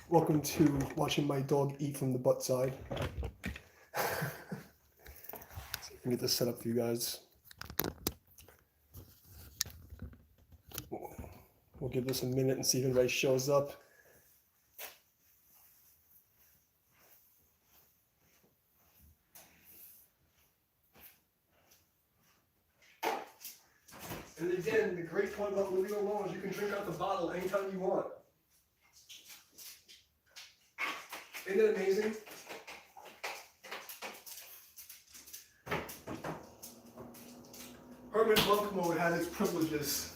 Welcome to watching my dog eat from the butt side. See if I can get this set up for you guys. We'll give this a minute and see if anybody shows up. And again, the great part about living alone is you can drink out the bottle anytime you want. Isn't that amazing? Hermit monk mode has its privileges.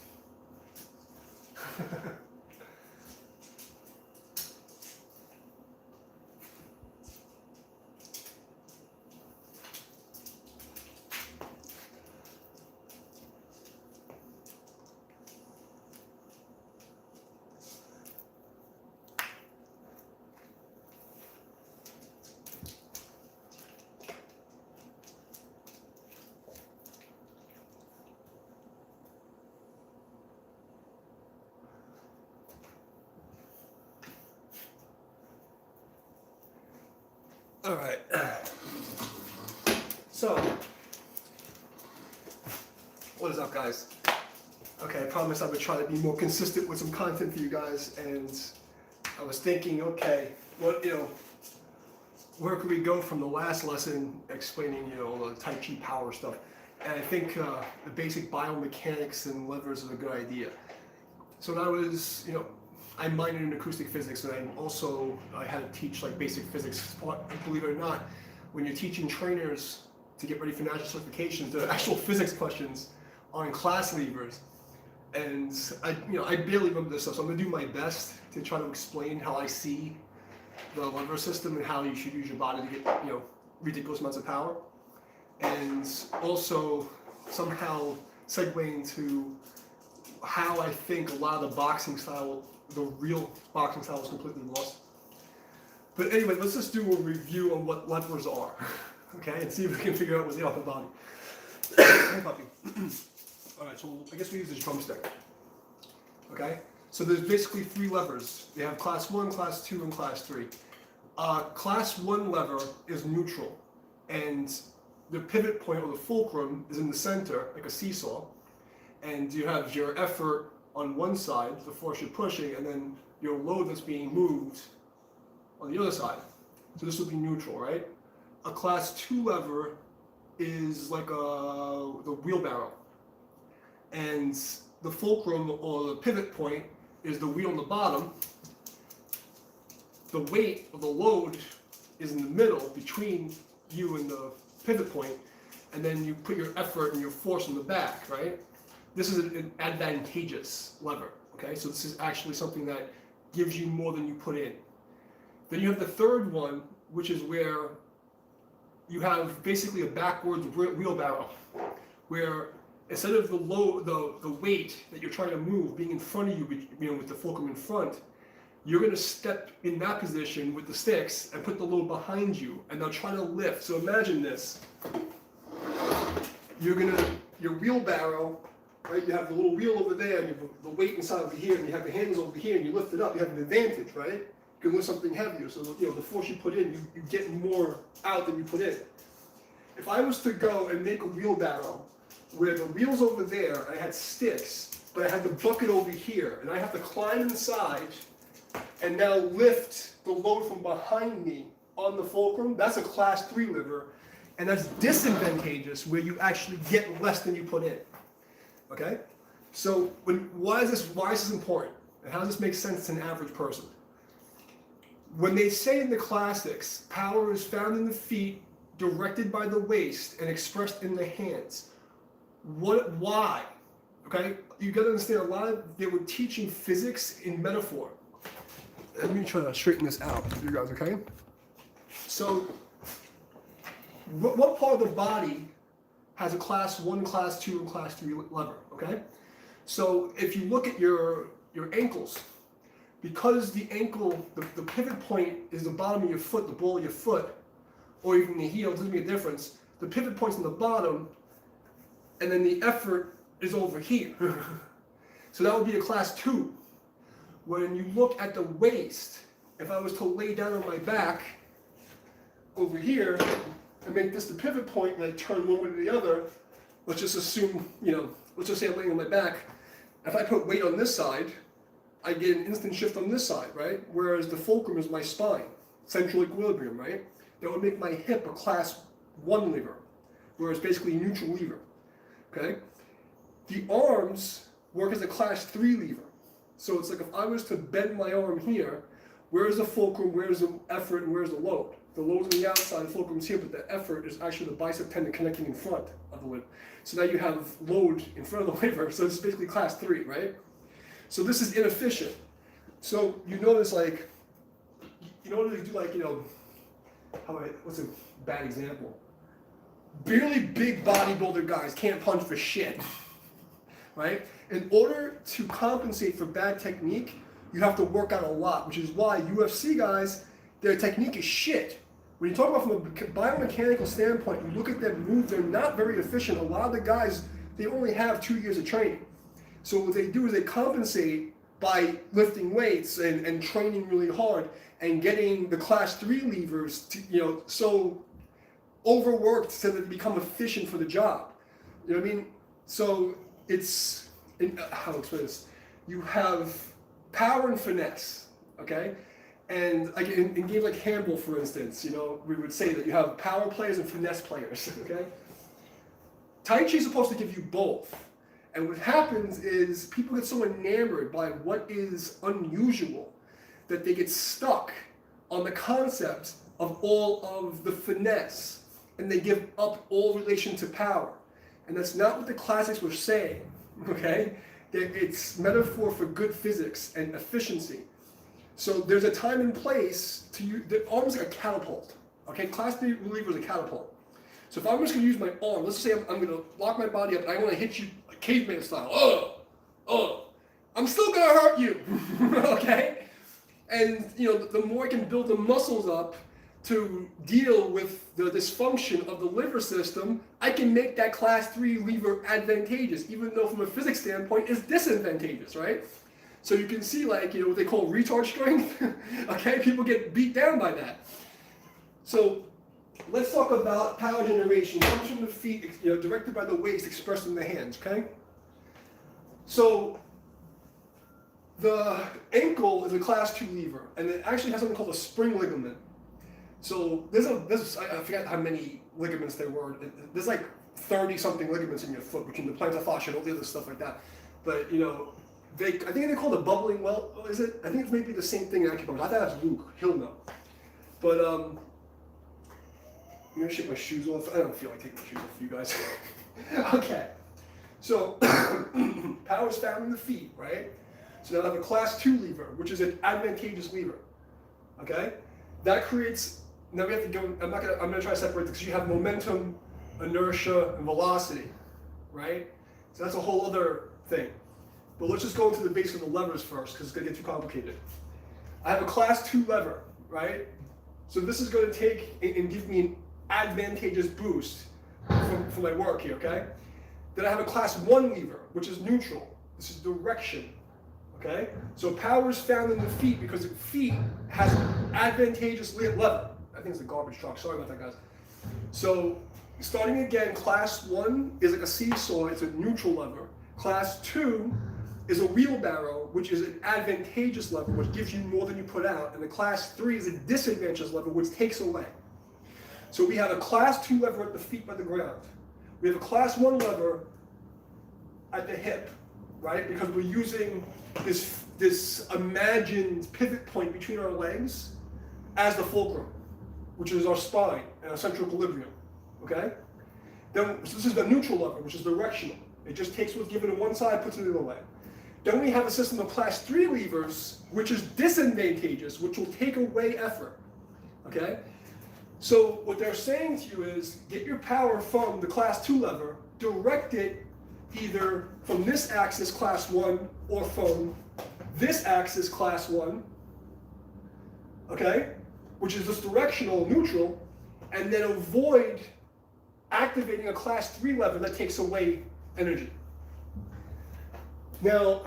All right. So, what is up, guys? Okay, I promised I would try to be more consistent with some content for you guys, and I was thinking, okay, where could we go from the last lesson explaining, the Taiji power stuff? And I think the basic biomechanics and levers is a good idea. So when I was, I minored in acoustic physics, and I had to teach like basic physics. Believe it or not, when you're teaching trainers to get ready for national certifications, the actual physics questions are in class levers. And I barely remember this stuff, so I'm gonna do my best to try to explain how I see the lever system and how you should use your body to get, ridiculous amounts of power. And also somehow segue into how I think a lot of the real boxing style was completely lost. But anyway, let's just do a review on what levers are, okay, and see if we can figure out what's the upper body. Hey, puppy. All right, so I guess we use this drumstick, okay? So there's basically three levers. They have class 1, class 2, and class 3. Class 1 lever is neutral, and the pivot point, or the fulcrum, is in the center, like a seesaw, and you have your effort on one side, the force you're pushing, and then your load that's being moved on the other side. So this would be neutral, right? A class 2 lever is like the wheelbarrow. And the fulcrum, or the pivot point, is the wheel on the bottom. The weight, or the load, is in the middle between you and the pivot point, and then you put your effort and your force in the back, right? This is an advantageous lever, okay? So this is actually something that gives you more than you put in. Then you have the third one, which is where you have basically a backwards wheelbarrow, where instead of the weight that you're trying to move being in front of you, with the fulcrum in front, you're going to step in that position with the sticks and put the load behind you, and they'll try to lift. So imagine this. Your wheelbarrow, right? You have the little wheel over there, and you have the weight inside over here, and you have the handles over here, and you lift it up. You have an advantage, right? You can lift something heavier, so the force you put in, you get more out than you put in. If I was to go and make a wheelbarrow where the wheel's over there, and I had sticks, but I had the bucket over here, and I have to climb inside and now lift the load from behind me on the fulcrum, that's a class 3 lever, and that's disadvantageous where you actually get less than you put in. Okay? So why is this important? And how does this make sense to an average person? When they say in the classics, power is found in the feet, directed by the waist, and expressed in the hands. Why? Okay? You gotta understand, they were teaching physics in metaphor. Let me try to straighten this out for you guys, okay? So, what part of the body has a class 1, class 2, and class 3 lever, okay? So if you look at your ankles, because the ankle, the pivot point is the bottom of your foot, the ball of your foot, or even the heel, doesn't make a difference. The pivot point's on the bottom, and then the effort is over here. So that would be a class 2. when you look at the waist, if I was to lay down on my back over here and make this the pivot point and I turn one way to the other, let's just assume, let's just say I'm laying on my back. If I put weight on this side, I get an instant shift on this side, right? Whereas the fulcrum is my spine, central equilibrium, right? That would make my hip a class 1 lever, whereas basically neutral lever, okay? The arms work as a class 3 lever. So it's like if I was to bend my arm here, where's the fulcrum, where's the effort, and where's the load? The load's on the outside, the fulcrum's here, but the effort is actually the bicep tendon connecting in front of the liver. So now you have load in front of the liver, so it's basically class 3, right? So this is inefficient. So you notice like, you know what they do like, what's a bad example? Barely big bodybuilder guys can't punch for shit, right? In order to compensate for bad technique, you have to work out a lot, which is why UFC guys, their technique is shit. When you talk about from a biomechanical standpoint, you look at them move, they're not very efficient. A lot of the guys, they only have 2 years of training. So what they do is they compensate by lifting weights and training really hard and getting the class 3 levers to, so overworked so that they become efficient for the job. You know what I mean? So it's, how to explain this? You have power and finesse, okay? And like in games like handball, for instance, we would say that you have power players and finesse players, okay? Taiji is supposed to give you both. And what happens is people get so enamored by what is unusual that they get stuck on the concept of all of the finesse and they give up all relation to power. And that's not what the classics were saying, okay? It's metaphor for good physics and efficiency. So there's a time and place to use, almost like a catapult, okay? Class 3 lever is a catapult. So if I'm just going to use my arm, let's say I'm going to lock my body up and I want to hit you caveman style, I'm still going to hurt you, okay? And, the more I can build the muscles up to deal with the dysfunction of the liver system, I can make that class 3 lever advantageous, even though from a physics standpoint, it's disadvantageous, right? So you can see what they call retard strength, okay? People get beat down by that. So let's talk about power generation. Comes from the feet, directed by the waist, expressed in the hands, okay? So the ankle is a class 2 lever, and it actually has something called a spring ligament. So I forget how many ligaments there were. There's like 30-something ligaments in your foot, between the plantar fascia and all the other stuff like that. But, I think they call it a bubbling well, is it? I think it's maybe the same thing in acupuncture. I thought that's Luke, he'll know. But, I'm gonna shake my shoes off. I don't feel like taking my shoes off for you guys. Okay. So, power is found in the feet, right? So now I have a class 2 lever, which is an advantageous lever. Okay? That creates, now we have to go, I'm gonna try to separate this because you have momentum, inertia, and velocity, right? So that's a whole other thing. But let's just go into the base of the levers first because it's gonna get too complicated. I have a class 2 lever, right? So this is gonna take and give me an advantageous boost for my work here, okay? Then I have a class 1 lever, which is neutral. This is direction, okay? So power is found in the feet because the feet has advantageous lever. I think it's a garbage truck, sorry about that, guys. So starting again, class 1 is like a seesaw, it's a neutral lever. Class 2 is a wheelbarrow, which is an advantageous lever, which gives you more than you put out. And the class 3 is a disadvantageous lever, which takes away. So we have a class 2 lever at the feet by the ground. We have a class 1 lever at the hip, right? Because we're using this imagined pivot point between our legs as the fulcrum, which is our spine and our central equilibrium, okay? Then so this is the neutral lever, which is directional. It just takes what's given on one side, puts it the other way. Then we have a system of class 3 levers, which is disadvantageous, which will take away effort, okay? So what they're saying to you is, get your power from the class 2 lever, direct it either from this axis, class 1, or from this axis, class 1, okay? Which is this directional, neutral, and then avoid activating a class 3 lever that takes away energy. Now,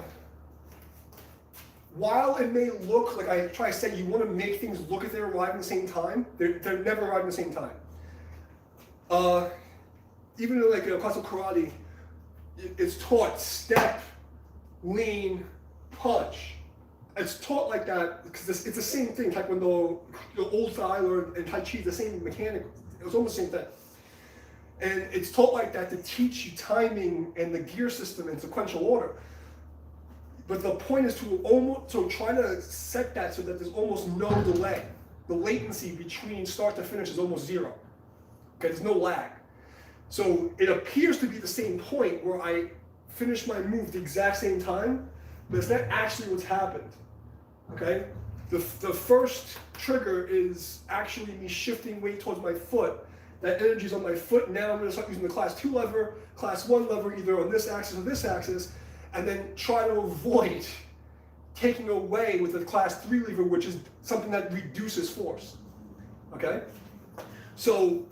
while it may look like I try to say you want to make things look as they arrive at the same time, they're never arrive at the same time. Even in like a class of karate, it's taught step, lean, punch. It's taught like that because it's the same thing. Taekwondo, the old style, and Tai Chi, the same mechanic. It was almost the same thing. And it's taught like that to teach you timing and the gear system in sequential order. But the point is to try to set that so that there's almost no delay. The latency between start to finish is almost zero. Okay, there's no lag. So it appears to be the same point where I finish my move the exact same time, but it's not actually what's happened. Okay? The first trigger is actually me shifting weight towards my foot. That energy is on my foot. Now I'm going to start using the class 2 lever, class 1 lever, either on this axis or this axis, and then try to avoid taking away with the class 3 lever, which is something that reduces force. Okay? So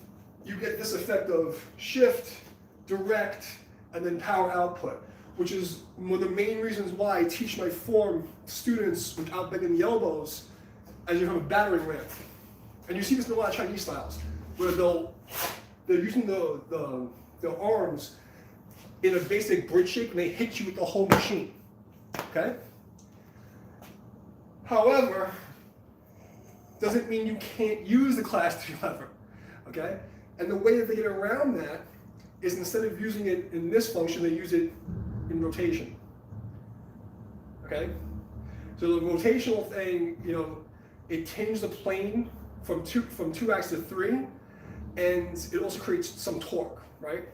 you get this effect of shift, direct, and then power output, which is one of the main reasons why I teach my form students without bending the elbows as you have a battering ram. And you see this in a lot of Chinese styles, where they're using the arms in a basic bridge shape and they hit you with the whole machine. Okay? However, doesn't mean you can't use the class 3 lever. Okay? And the way that they get around that is instead of using it in this function, they use it in rotation. Okay? So the rotational thing, it changes the plane from two axis to 3, and it also creates some torque, right?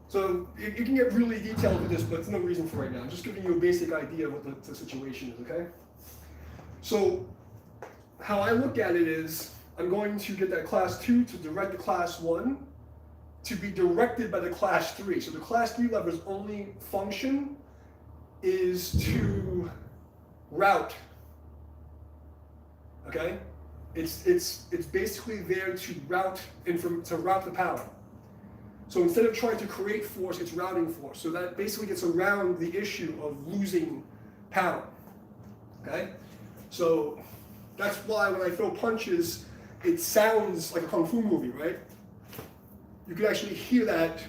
So you can get really detailed with this, but it's no reason for right now. I'm just giving you a basic idea of what the situation is, okay? So how I look at it is, I'm going to get that class 2 to direct the class 1 to be directed by the class 3. So the class 3 lever's only function is to route. Okay? It's basically there to route the power. So instead of trying to create force, it's routing force. So that basically gets around the issue of losing power. Okay? So that's why when I throw punches, it sounds like a kung fu movie, right? You can actually hear that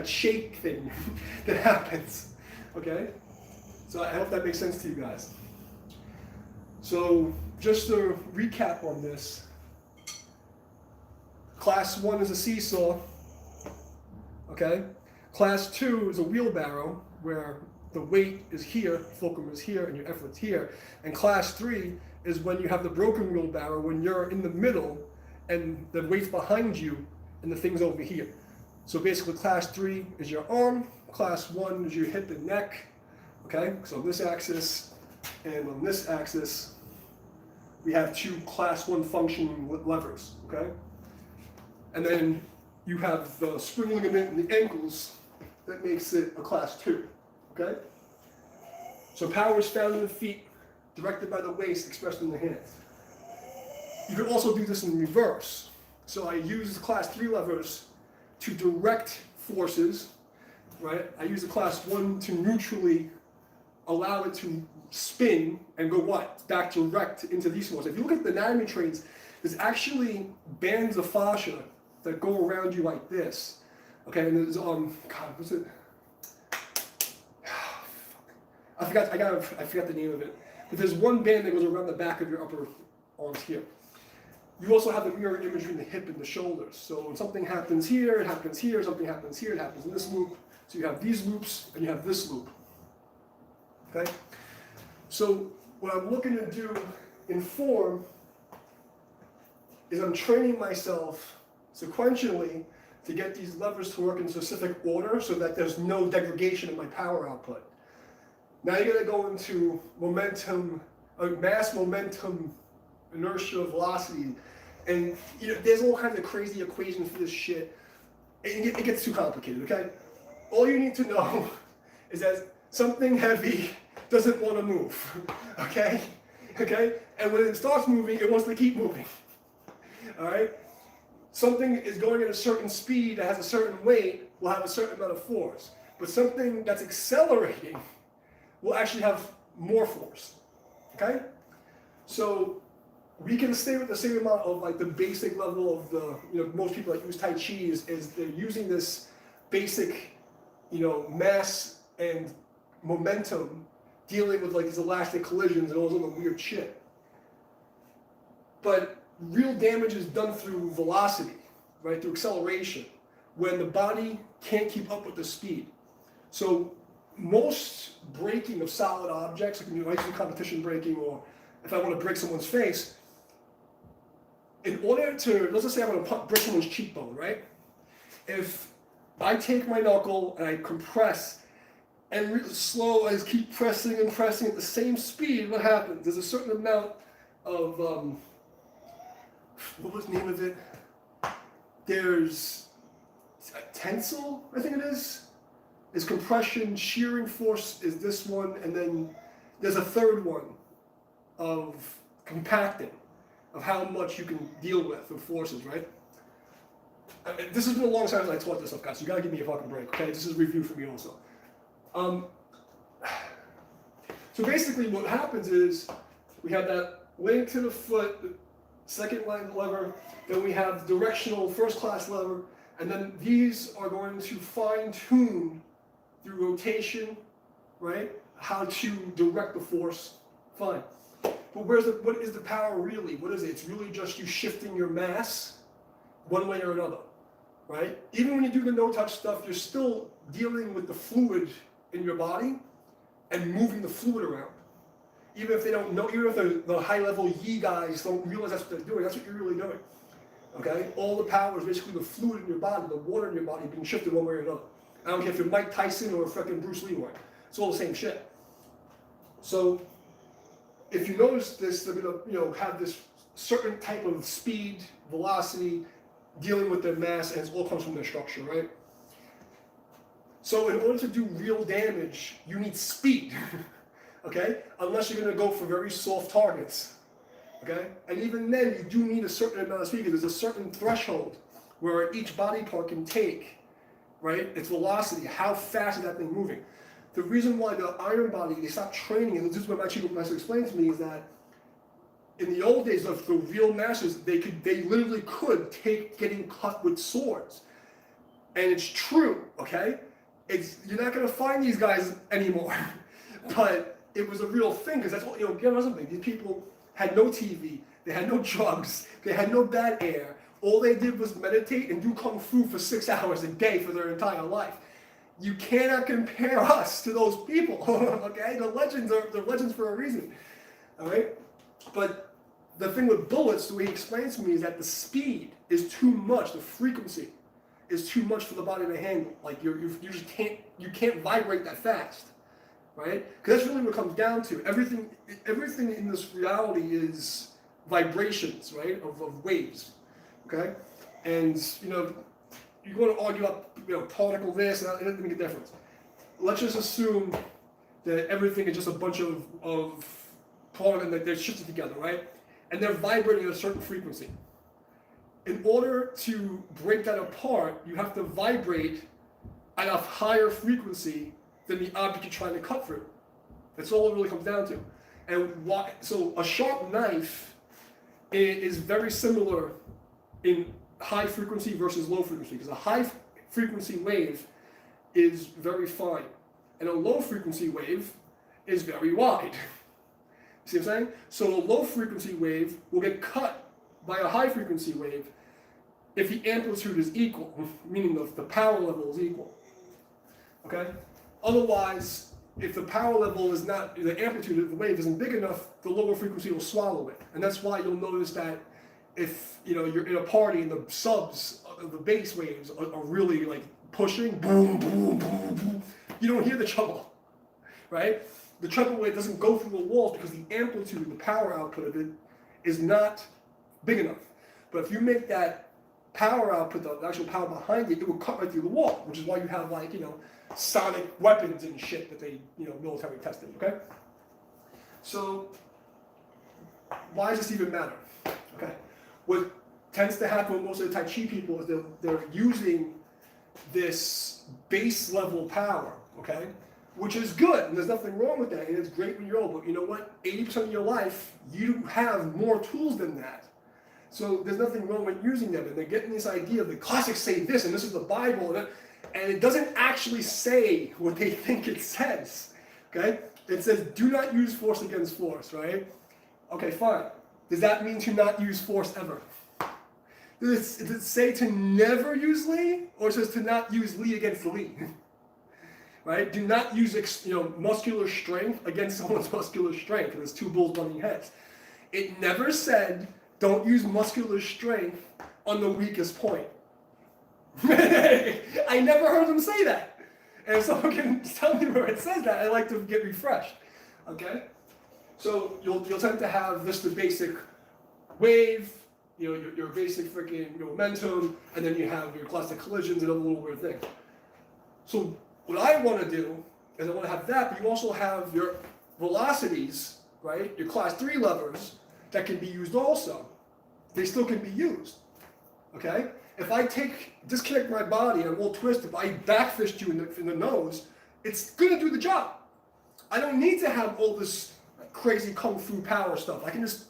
shake thing that happens. Okay? So I hope that makes sense to you guys. So just to recap on this, class 1 is a seesaw, okay? Class 2 is a wheelbarrow where the weight is here, fulcrum is here, and your effort's here. And class 3 is when you have the broken wheelbarrow, when you're in the middle and the weight's behind you and the thing's over here. So basically class 3 is your arm, class 1 is your hip and neck, okay? So on this axis and on this axis, we have 2 class 1 functioning levers, okay? And then you have the spring ligament in the ankles that makes it a class 2, okay? So power is found in the feet, directed by the waist, expressed in the hands. You can also do this in reverse. So I use class 3 levers to direct forces, right? I use the class 1 to neutrally allow it to spin and go what? Back direct into these forces. If you look at the anatomy traits, there's actually bands of fascia that go around you like this. Okay, and there's God, what's it? I forgot the name of it. But there's one band that goes around the back of your upper arms here. You also have the mirror image in the hip and the shoulders. So when something happens here, it happens here, something happens here, it happens in this loop. So you have these loops and you have this loop. Okay? So what I'm looking to do in form is I'm training myself sequentially to get these levers to work in specific order so that there's no degradation in my power output. Now you're going to go into momentum, mass momentum, inertia, velocity, and there's all kinds of crazy equations for this shit. It gets too complicated, okay? All you need to know is that something heavy doesn't want to move, okay? Okay? And when it starts moving, it wants to keep moving, all right? Something is going at a certain speed that has a certain weight will have a certain amount of force. But something that's accelerating will actually have more force. Okay? So we can stay with the same amount of like the basic level of the, most people that use Tai Chi is they're using this basic, mass and momentum dealing with like these elastic collisions and all this other weird shit. But real damage is done through velocity, right? Through acceleration, when the body can't keep up with the speed. So most breaking of solid objects, like I do competition breaking, or if I want to break someone's face, in order to, let's just say I want to break someone's cheekbone, right? If I take my knuckle and I compress and really slow, I just keep pressing and pressing at the same speed, what happens? There's a certain amount of, what was the name of it? There's tensile, I think it is. Is compression, shearing force is this one, and then there's a third one of compacting, of how much you can deal with forces, right? This has been a long time since I taught this stuff, guys, so you gotta give me a fucking break, okay? This is a review for me also. So basically what happens is, we have that link to the foot, the second lever, then we have directional first class lever, and then these are going to fine tune through rotation, right? How to direct the force, fine. But what is the power really? What is it? It's really just you shifting your mass one way or another, right? Even when you do the no-touch stuff, you're still dealing with the fluid in your body and moving the fluid around. Even if they don't know, even if the high-level yi guys don't realize that's what they're doing, that's what you're really doing, okay? All the power is basically the fluid in your body, the water in your body being shifted one way or another. I don't care if you're Mike Tyson or freaking Bruce Lee. It's all the same shit. So if you notice this, they're gonna have this certain type of speed, velocity, dealing with their mass, and it all comes from their structure, right? So in order to do real damage, you need speed, okay? Unless you're gonna go for very soft targets, okay? And even then, you do need a certain amount of speed because there's a certain threshold where each body part can take, right? Its velocity, how fast is that thing moving? The reason why the iron body, they stopped training, and this is what my chief master explained to me, is that in the old days of the real masters, they literally could take getting cut with swords. And it's true, okay? You're not gonna find these guys anymore. But it was a real thing, because that's what, again, something. These people had no TV, they had no drugs, they had no bad air. All they did was meditate and do kung fu for 6 hours a day for their entire life. You cannot compare us to those people, okay? The legends are legends for a reason, all right? But the thing with bullets, the way he explains to me, is that the speed is too much, the frequency is too much for the body to handle. Like you just can't vibrate that fast, right? Because that's really what it comes down to. Everything in this reality is vibrations, right? Of waves. Okay, and you want to argue about particle this, and it doesn't make a difference. Let's just assume that everything is just a bunch of particles that they're shifted together, right? And they're vibrating at a certain frequency. In order to break that apart, you have to vibrate at a higher frequency than the object you're trying to cut through. That's all it really comes down to. And so a sharp knife is very similar in high frequency versus low frequency, because a high frequency wave is very fine, and a low frequency wave is very wide. See what I'm saying? So a low frequency wave will get cut by a high frequency wave if the amplitude is equal, meaning the power level is equal. Okay? Otherwise, if the power level is not, the amplitude of the wave isn't big enough, the lower frequency will swallow it. And that's why you'll notice that if you're in a party and the subs, the bass waves are really like pushing, boom, boom, boom, boom, you don't hear the treble, right? The treble wave doesn't go through the walls because the amplitude, the power output of it is not big enough. But if you make that power output, the actual power behind it, it will cut right through the wall, which is why you have like, sonic weapons and shit that they, military tested, okay? So, why does this even matter? Okay. What tends to happen with most of the Tai Chi people is they're using this base level power, okay, which is good, and there's nothing wrong with that, and it's great when you're old, but you know what? 80% of your life, you have more tools than that. So there's nothing wrong with using them, and they're getting this idea of the classics say this, and this is the Bible, and it doesn't actually say what they think it says, okay? It says, do not use force against force, right? Okay, fine. Does that mean to not use force ever? Does it say to never use Li, or it says to not use Li against Li? Right? Do not use muscular strength against someone's muscular strength. There's two bulls butting heads. It never said don't use muscular strength on the weakest point. I never heard them say that. And if someone can tell me where it says that, I like to get refreshed. Okay? So you'll tend to have just the basic wave, your basic freaking momentum, and then you have your classic collisions and other little weird things. So what I want to do is I want to have that, but you also have your velocities, right? Your class 3 levers that can be used also. They still can be used, okay? If I disconnect my body and we'll twist, if I backfist you in the nose, it's going to do the job. I don't need to have all this crazy kung fu power stuff. I can just,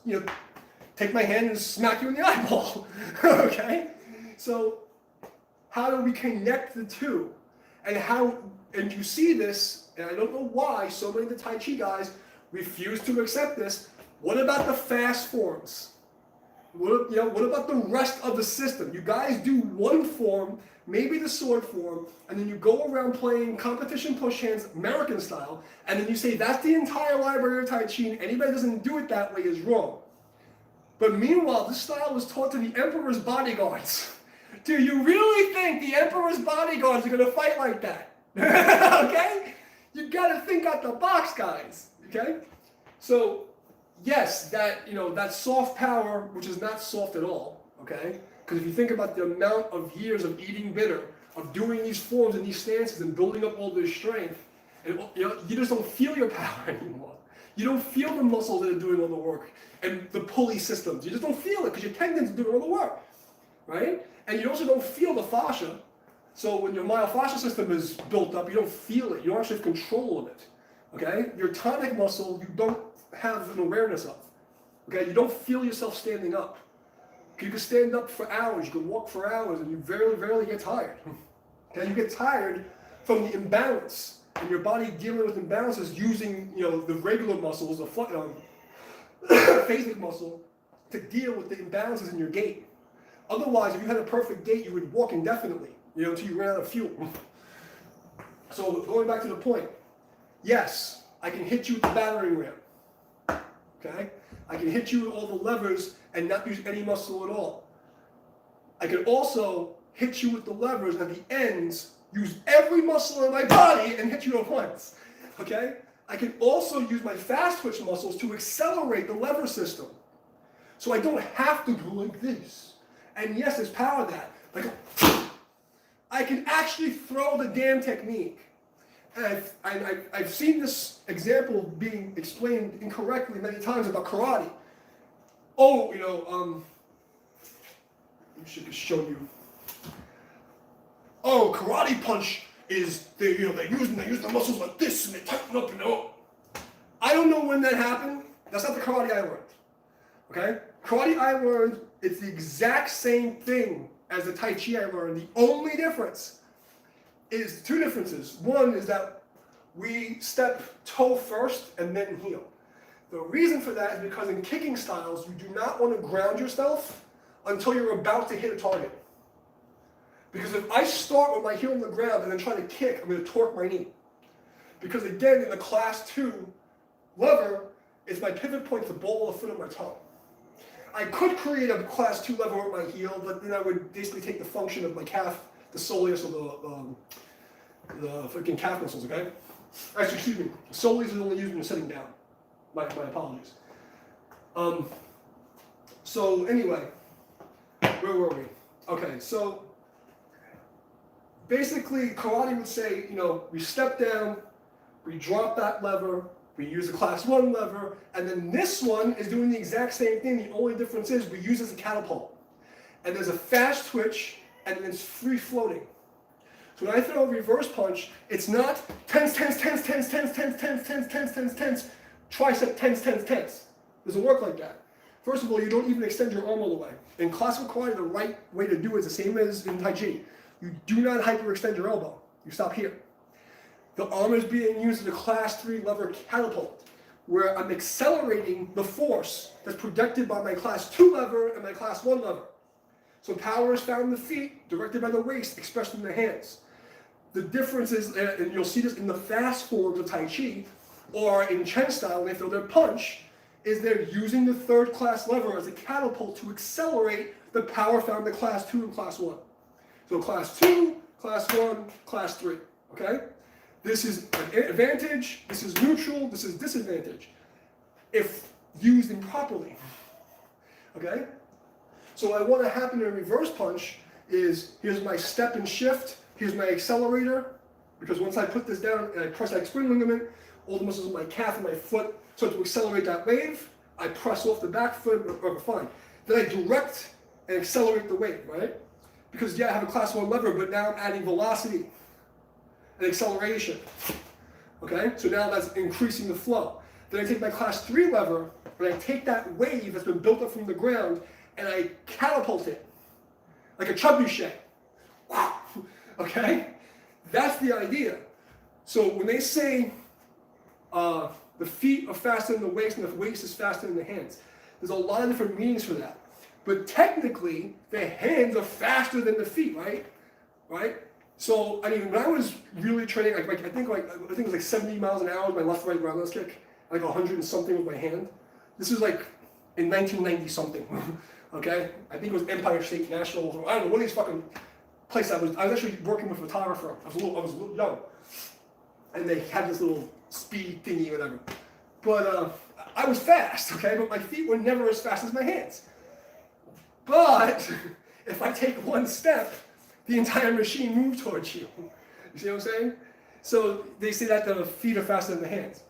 take my hand and smack you in the eyeball, okay? So how do we connect the two? And you see this, and I don't know why so many of the Tai Chi guys refuse to accept this. What about the fast forms? What about the rest of the system? You guys do one form, maybe the sword form, and then you go around playing competition push hands American style, and then you say that's the entire library of Tai Chi, and anybody that doesn't do it that way is wrong. But meanwhile, this style was taught to the Emperor's bodyguards. Do you really think the Emperor's bodyguards are going to fight like that? Okay? You got to think out the box, guys. Okay? So, yes, that soft power, which is not soft at all, okay? Because if you think about the amount of years of eating bitter, of doing these forms and these stances and building up all this strength, and you just don't feel your power anymore. You don't feel the muscles that are doing all the work and the pulley systems. You just don't feel it because your tendons are doing all the work, right? And you also don't feel the fascia. So when your myofascial system is built up, you don't feel it. You don't actually have control of it, okay? Your tonic muscle, you don't have an awareness of, okay? You don't feel yourself standing up. You can stand up for hours, you can walk for hours, and you very rarely get tired. Okay? You get tired from the imbalance, and your body dealing with imbalances using, the regular muscles, the phasic muscle, to deal with the imbalances in your gait. Otherwise, if you had a perfect gait, you would walk indefinitely, until you ran out of fuel. So going back to the point, yes, I can hit you with the battering ram. Okay? I can hit you with all the levers and not use any muscle at all. I can also hit you with the levers and at the ends, use every muscle in my body and hit you at once. Okay? I can also use my fast twitch muscles to accelerate the lever system. So I don't have to go like this. And yes, there's power to that. Like, I can actually throw the damn technique. And I've seen this example being explained incorrectly many times about karate. Oh, I should show you. Oh, karate punch is they use the muscles like this and they tighten up and I don't know when that happened. That's not the karate I learned. Okay? Karate I learned, it's the exact same thing as the Tai Chi I learned. The only difference is two differences. One is that we step toe first and then heel. The reason for that is because in kicking styles, you do not want to ground yourself until you're about to hit a target. Because if I start with my heel on the ground and then try to kick, I'm going to torque my knee. Because again, in the class 2 lever, it's my pivot point, the ball of the foot of my toe. I could create a class 2 lever with my heel, but then I would basically take the function of my calf, the soleus or the freaking calf muscles, okay? Actually, excuse me, soleus is only used when you're sitting down. My apologies. So anyway, where were we? Okay, so basically karate would say, we step down, we drop that lever, we use a class 1 lever, and then this one is doing the exact same thing. The only difference is we use it as a catapult. And there's a fast twitch, and then it's free floating. So when I throw a reverse punch, it's not tense, tense, tense, tense, tense, tense, tense, tense, tense, tense, tense, tricep tense, tense, tense. It doesn't work like that. First of all, you don't even extend your arm all the way. In classical karate, the right way to do it is the same as in Taiji. You do not hyperextend your elbow. You stop here. The arm is being used as a class 3 lever catapult, where I'm accelerating the force that's projected by my class 2 lever and my class 1 lever. So power is found in the feet, directed by the waist, expressed in the hands. The difference is, and you'll see this in the fast forms of Tai Chi, or in Chen style, when they throw their punch, is they're using the third class lever as a catapult to accelerate the power found in class 2 and class 1. So class 2, class 1, class 3, okay? This is an advantage, this is neutral, this is disadvantage, if used improperly, okay? So what I want to happen in a reverse punch is, here's my step and shift, here's my accelerator, because once I put this down and I press that spring ligament, all the muscles in my calf and my foot start to accelerate that wave. I press off the back foot, fine. Then I direct and accelerate the wave, right? Because yeah, I have a class 1 lever, but now I'm adding velocity and acceleration. Okay, so now that's increasing the flow. Then I take my class 3 lever, and I take that wave that's been built up from the ground, and I catapult it, like a trebuchet. Okay? That's the idea. So when they say the feet are faster than the waist and the waist is faster than the hands, there's a lot of different meanings for that. But technically, the hands are faster than the feet, right? Right? So, I mean, when I was really training, I think it was like 70 miles an hour with my left-right roundhouse kick, like 100 and something with my hand. This was like in 1990 something. Okay? I think it was Empire State National, I don't know, one of these fucking places I was actually working with a photographer. I was a little young. And they had this little speed thingy, whatever. But I was fast, okay? But my feet were never as fast as my hands. But if I take one step, the entire machine moves towards you. You see what I'm saying? So they say that the feet are faster than the hands.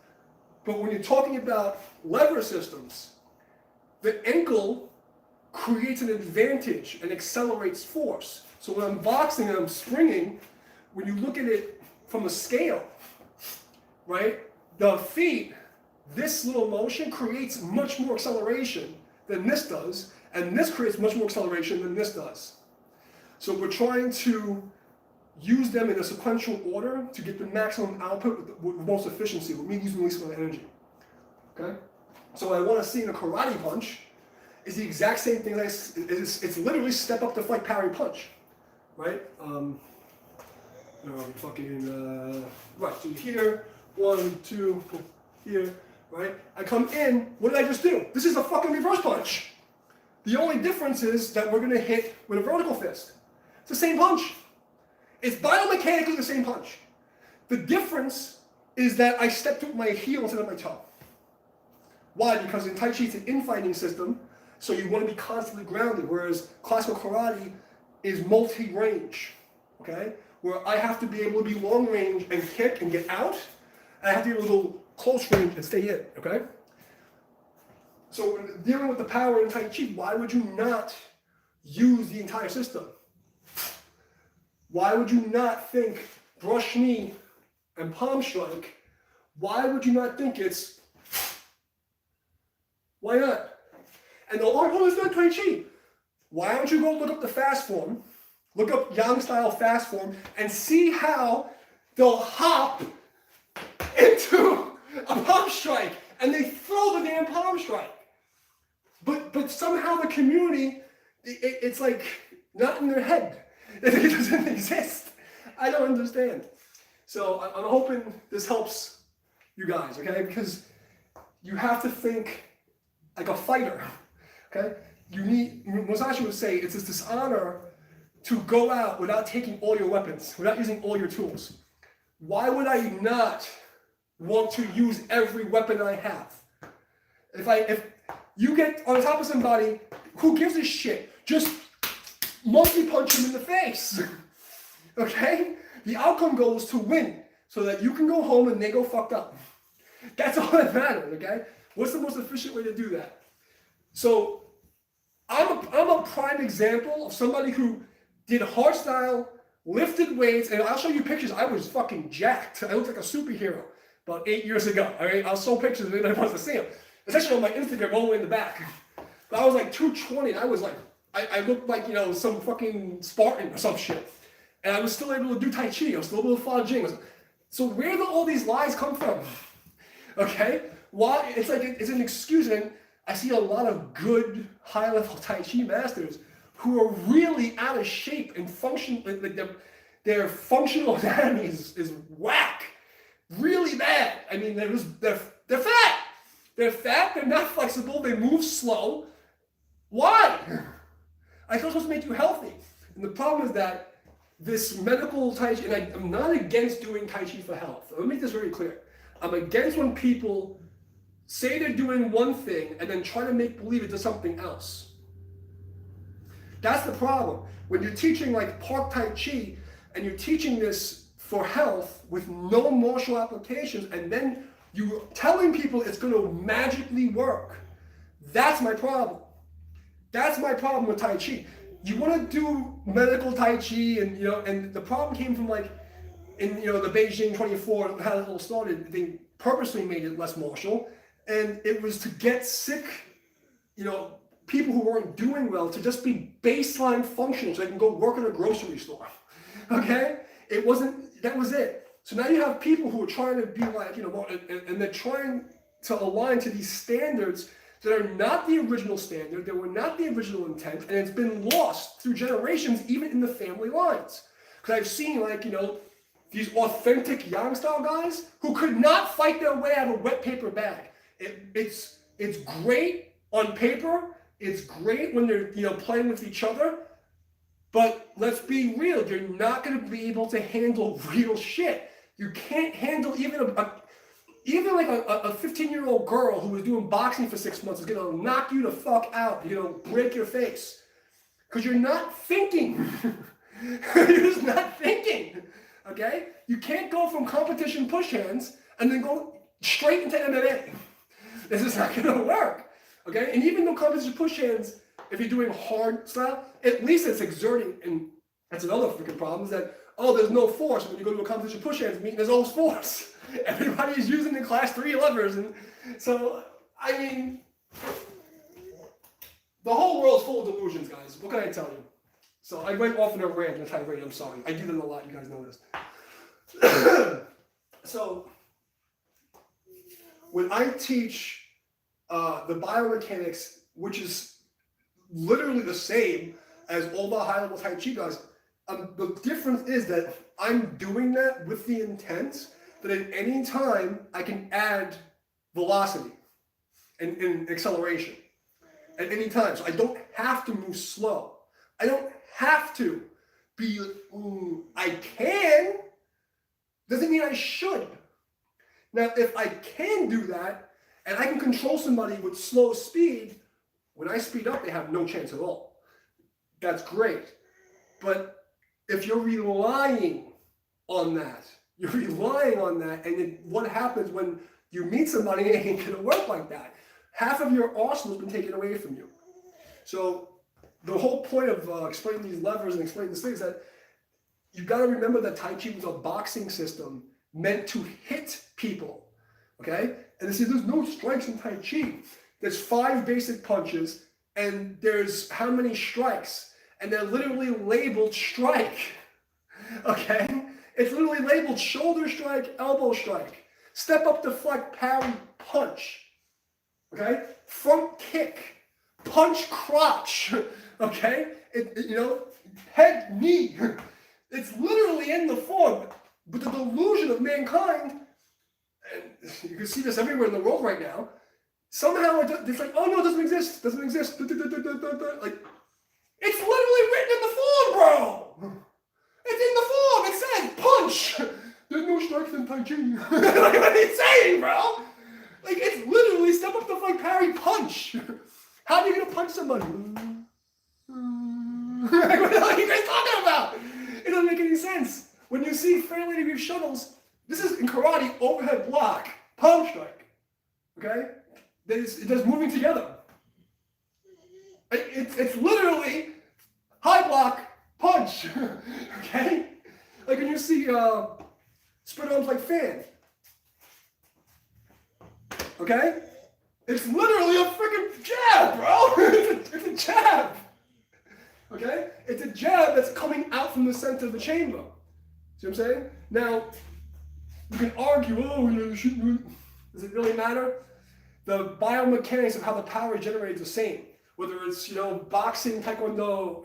But when you're talking about lever systems, the ankle creates an advantage and accelerates force. So when I'm boxing and I'm springing, when you look at it from a scale, right, the feet, this little motion creates much more acceleration than this does, and this creates much more acceleration than this does. So we're trying to use them in a sequential order to get the maximum output with the most efficiency, with me using the least amount of energy. Okay? So what I want to see in a karate punch is the exact same thing. It's literally step up to fight, parry, punch. Right? Right, so here, 1, 2, here, right? I come in, what did I just do? This is a fucking reverse punch. The only difference is that we're gonna hit with a vertical fist. It's the same punch. It's biomechanically the same punch. The difference is that I stepped with my heel instead of my toe. Why? Because in Tai Chi it's an infighting system, so you want to be constantly grounded, whereas classical karate is multi-range, okay? Where I have to be able to be long range and kick and get out, and I have to be a little close range and stay in, okay? So when dealing with the power in Tai Chi, why would you not use the entire system? Why would you not think brush knee and palm strike? Why would you not think it's, why not? And oh, it's not Tai Chi. Why don't you go look up the fast form, look up Yang style fast form, and see how they'll hop into a palm strike, and they throw the damn palm strike. But somehow the community, it's like not in their head. It doesn't exist. I don't understand. So I'm hoping this helps you guys, okay? Because you have to think like a fighter, okay? You need, Musashi would say, it's a dishonor to go out without taking all your weapons, without using all your tools. Why would I not want to use every weapon I have? If you get on top of somebody, who gives a shit? Just monkey punch him in the face, okay? The outcome goal is to win, so that you can go home and they go fucked up. That's all that matters, okay? What's the most efficient way to do that? So I'm a prime example of somebody who did hardstyle lifted weights, and I'll show you pictures. I was fucking jacked. I looked like a superhero about 8 years ago. All right, I'll show pictures if anybody wants to see them. It's actually on my Instagram all the way in the back. But I was like 220, and I was like, I looked like, you know, some fucking Spartan or some shit. And I was still able to do Tai Chi. I was still able to follow Jing. So where do all these lies come from? Okay? Why? It's like, it's an excuse. And I see a lot of good high-level Tai Chi masters who are really out of shape and function, like their functional anatomy is whack. Really bad. I mean, they're fat. They're fat, they're not flexible, they move slow. Why? I thought it was supposed to make you healthy. And the problem is that this medical Tai Chi, and I'm not against doing Tai Chi for health. Let me make this very clear. I'm against when people say they're doing one thing and then try to make believe it does something else. That's the problem. When you're teaching like Park Tai Chi and you're teaching this for health with no martial applications, and then you're telling people it's going to magically work. That's my problem. That's my problem with Tai Chi. You want to do medical Tai Chi, and and the problem came from like in the Beijing 24 how it all started. They purposely made it less martial, and it was to get sick, people who weren't doing well to just be baseline functional so they can go work in a grocery store. Okay, it wasn't. That was it. So now you have people who are trying to be like, and they're trying to align to these standards that are not the original standard, that were not the original intent, and it's been lost through generations, even in the family lines. Because I've seen these authentic Yang style guys who could not fight their way out of a wet paper bag. It's great on paper, it's great when they're playing with each other, but let's be real, you're not going to be able to handle real shit. You can't handle even a 15-year-old girl who was doing boxing for 6 months is going to knock you the fuck out, break your face. Because you're not thinking. You're just not thinking, okay? You can't go from competition push hands and then go straight into MMA. This is not going to work, okay? And even though competition push hands, if you're doing hard style, at least it's exerting, and that's another freaking problem, is that, there's no force. When you go to a competition push hands meeting, there's always force. Everybody's using the class 3 levers. And so, I mean, the whole world's full of delusions, guys. What can I tell you? So I went off in a rant, and I'm sorry. I do that a lot, you guys know this. So, when I teach the biomechanics, which is literally the same as all the high-level Tai Chi guys, the difference is that I'm doing that with the intent that at any time I can add velocity and acceleration at any time. So I don't have to move slow. I don't have to be, I can, doesn't mean I should. Now, if I can do that, and I can control somebody with slow speed, when I speed up, they have no chance at all. That's great. But if you're relying on that, and then what happens when you meet somebody and it ain't gonna work like that? Half of your arsenal has been taken away from you. So the whole point of explaining these levers and explaining this thing is that you've got to remember that Tai Chi was a boxing system meant to hit people, okay? And they say there's no strikes in Tai Chi. There's 5 basic punches, and there's how many strikes? And they're literally labeled strike, okay? It's literally labeled shoulder strike, elbow strike, step up, deflect, parry, punch, okay? Front kick, punch crotch, okay? Head, knee. It's literally in the form, but the delusion of mankind, and you can see this everywhere in the world right now, somehow it's like, oh no, it doesn't exist. Like, it's literally written in the form, bro. It's in the form. It says punch. There's no strikes in Tai Chi. Like, what are you saying, bro? Like, it's literally step up, deflect, parry, punch. How are you gonna punch somebody? Like, what the hell are you guys talking about? It doesn't make any sense. When you see Fair Lady Reef shuttles, this is in karate overhead block, palm strike. Okay? It does moving together. It's literally high block, punch. Okay? see split arms like fan. Okay? It's literally a freaking jab, bro. It's a jab. Okay? It's a jab that's coming out from the center of the chamber. See what I'm saying? Now, you can argue, oh, you shouldn't. Does it really matter? The biomechanics of how the power is generated is the same. Whether it's, boxing, taekwondo,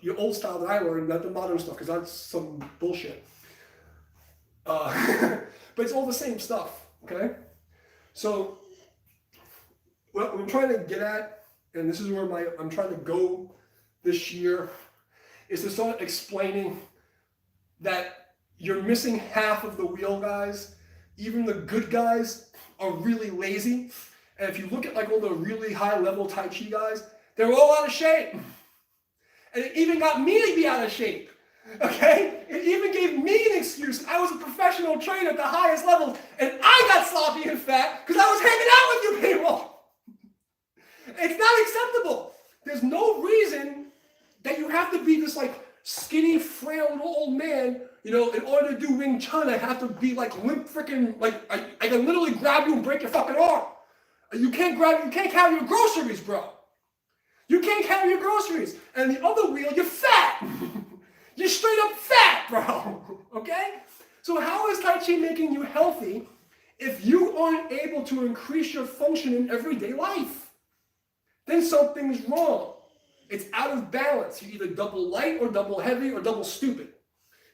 your old style that I learned, not the modern stuff, because that's some bullshit. But it's all the same stuff, okay? So, what I'm trying to get at, and this is where I'm trying to go this year, is to start explaining that you're missing half of the wheel, guys. Even the good guys are really lazy. And if you look at like all the really high level Tai Chi guys, they're all out of shape. And it even got me to be out of shape. Okay? It even gave me an excuse. I was a professional trainer at the highest levels, and I got sloppy and fat because I was hanging out with you people. It's not acceptable. There's no reason that you have to be this like skinny, frail little old man, in order to do Wing Chun. I have to be like limp freaking, like I can literally grab you and break your fucking arm. You can't carry your groceries, bro. You can't carry your groceries. And the other wheel, you're fat. You're straight up fat, bro. Okay? So how is Tai Chi making you healthy if you aren't able to increase your function in everyday life? Then something's wrong. It's out of balance. You're either double light or double heavy or double stupid.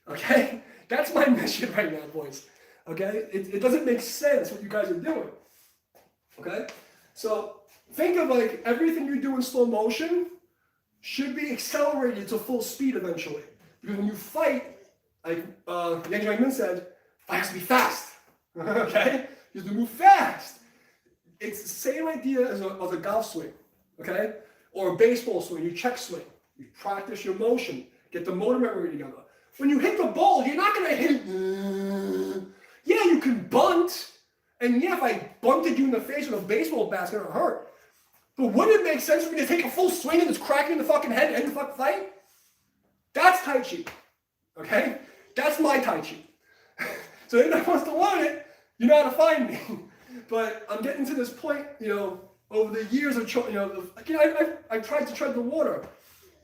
Okay? That's my mission right now, boys. Okay? It doesn't make sense what you guys are doing. Okay? So think of like everything you do in slow motion should be accelerated to full speed eventually. Because when you fight, like Yang Min said, fight has to be fast. Okay? You have to move fast. It's the same idea as a golf swing. Okay? Or a baseball swing, you check swing. You practice your motion. Get the motor memory together. When you hit the ball, you're not going to hit it. Yeah, you can bunt. And yeah, if I bunted you in the face with a baseball bat, it's going to hurt. But wouldn't it make sense for me to take a full swing and just crack you in the fucking head and end the fucking fight? That's Tai Chi. Okay? That's my Tai Chi. So if anyone wants to learn it, you know how to find me. But I'm getting to this point, over the years of, I tried to tread the water.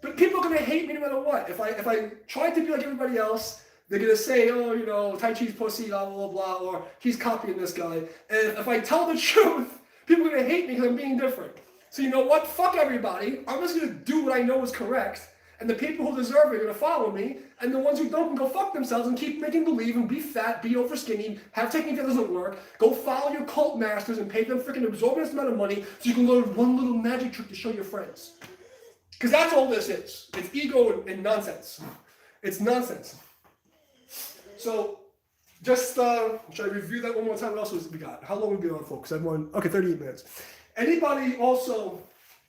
But people are going to hate me no matter what. If I try to be like everybody else, they're going to say, oh, Tai Chi's pussy, blah, blah, blah, or he's copying this guy. And if I tell the truth, people are going to hate me because I'm being different. So you know what? Fuck everybody. I'm just going to do what I know is correct. And the people who deserve it are going to follow me. And the ones who don't can go fuck themselves and keep making believe and be fat, be over skinny, have technique that doesn't work. Go follow your cult masters and pay them freaking exorbitant amount of money so you can learn one little magic trick to show your friends. Because that's all this is. It's ego and nonsense. It's nonsense. So, just, should I review that one more time? What else was we got? How long have we been on, folks? 38 minutes. Anybody also,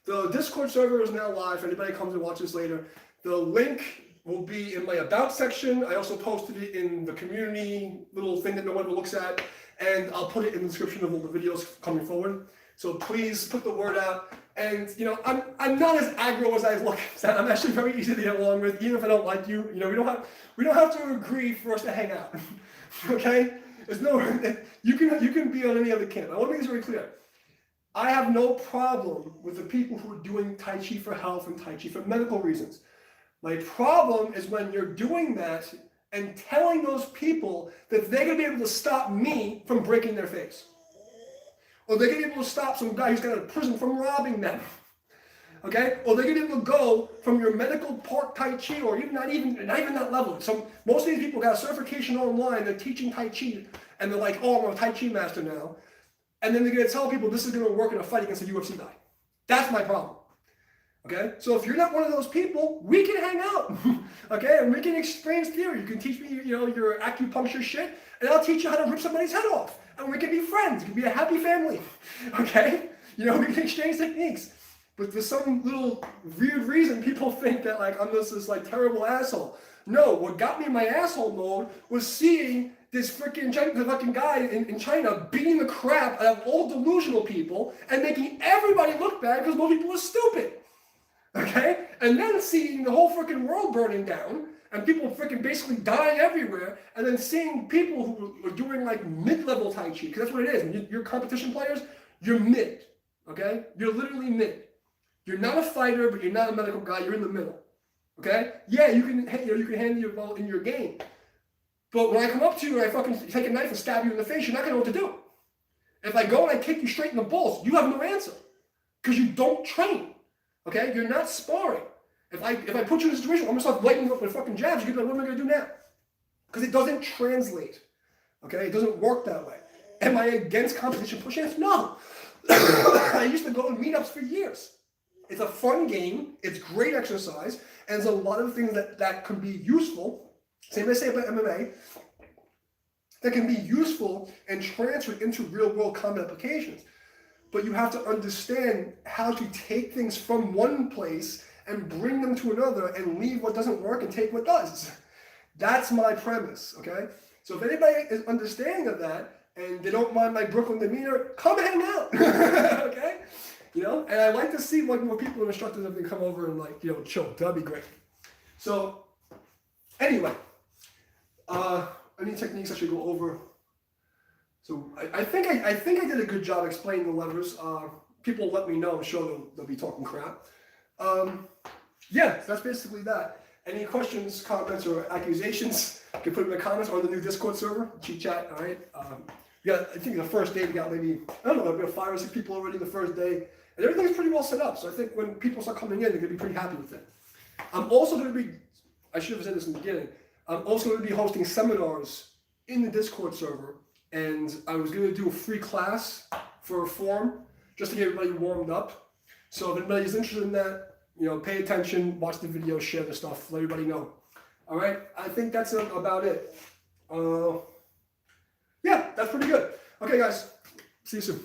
the Discord server is now live. If anybody comes and watches later, the link will be in my About section. I also posted it in the community little thing that no one ever looks at. And I'll put it in the description of all the videos coming forward. So please put the word out. And, I'm not as aggro as I look. I'm actually very easy to get along with, even if I don't like you. We don't have to agree for us to hang out. Okay? There's no, you can be on any other camp. I want to make this very clear. I have no problem with the people who are doing Tai Chi for health and Tai Chi for medical reasons. My problem is when you're doing that and telling those people that they're going to be able to stop me from breaking their face. Or they're going to be able to stop some guy who's got out of prison from robbing them. Okay? Or they're going to be able to go from your medical park Tai Chi, or not even that level. So most of these people got a certification online, they're teaching Tai Chi, and they're like, oh, I'm a Tai Chi master now. And then they're going to tell people this is going to work in a fight against a UFC guy. That's my problem. Okay? So if you're not one of those people, we can hang out. Okay? And we can exchange theory. You can teach me, your acupuncture shit, and I'll teach you how to rip somebody's head off. And we can be friends. We can be a happy family. Okay? We can exchange techniques. But for some little weird reason, people think that I'm just this terrible asshole. No, what got me in my asshole mode was seeing this freaking fucking guy in China beating the crap out of all delusional people and making everybody look bad because most people are stupid. Okay? And then seeing the whole freaking world burning down and people freaking basically dying everywhere, and then seeing people who are doing like mid-level Tai Chi, because that's what it is. When you're competition players, you're mid, okay? You're literally mid. You're not a fighter, but you're not a medical guy. You're in the middle, okay? Yeah, you can handle your ball in your game, but when I come up to you and I fucking take a knife and stab you in the face, you're not gonna know what to do. If I go and I kick you straight in the balls, you have no answer, because you don't train, okay? You're not sparring. If I put you in a situation where I'm gonna start lighting you up with fucking jabs, you're gonna be like, what am I gonna do now? Because it doesn't translate, okay? It doesn't work that way. Am I against competition push-ups? No. I used to go to meetups for years. It's a fun game, it's great exercise, and there's a lot of things that can be useful, same as I say about MMA, that can be useful and transferred into real-world combat applications. But you have to understand how to take things from one place and bring them to another and leave what doesn't work and take what does. That's my premise, okay? So if anybody is understanding of that and they don't mind my Brooklyn demeanor, come hang out, okay? You know, and I like to see like more people and instructors that can come over and like, you know, chill. That'd be great. So anyway, any techniques I should go over? So I think I did a good job explaining the levers. People let me know. I'm sure they'll be talking crap. Yeah, so that's basically that. Any questions, comments, or accusations, you can put them in the comments or on the new Discord server, Cheat Chat, all right? I think the first day we got maybe, I don't know, maybe 5 or 6 people already the first day. And everything's pretty well set up. So I think when people start coming in, they're going to be pretty happy with it. I'm also going to be, I should have said this in the beginning, I'm also going to be hosting seminars in the Discord server. And I was going to do a free class for a forum just to get everybody warmed up. So if anybody's interested in that, you know, pay attention, watch the video, share the stuff, let everybody know. All right, I think that's about it. Yeah, that's pretty good. Okay, guys, see you soon.